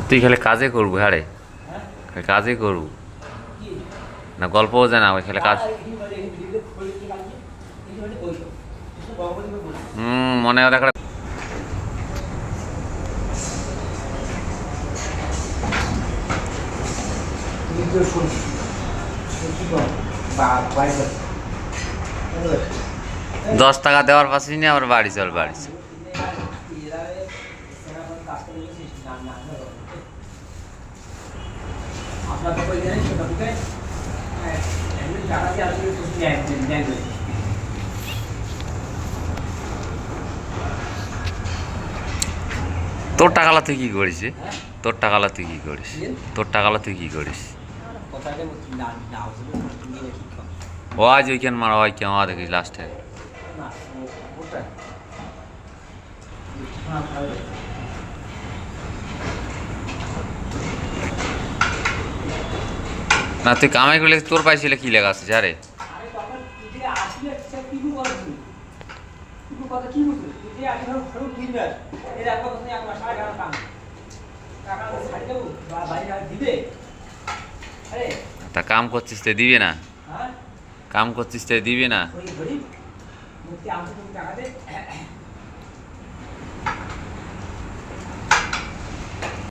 তুই খালি কাজে করবো, হ্যাঁ রে, খালি কাজে করবো না, গল্পও জানা ওই খালি কাজ। মনে হয় দেখা। $10 দেওয়ার পাশে নিয়ে আবার বাড়ি চল, বাড়ি চল। তোর টাকালা তুই কি করিস? তোর টাকালা তুই কি করিস? তোর টাকালা তুই কি করিস? ও আজ ওইখান মারা হয় কেমন দেখিস লাস্টে। না তুই কামাই করলে তোর পাইছিলে কি লেখা আছে আরে? তা কাম করছিস তো দিবি না? কাম করছিস তো দিবি না?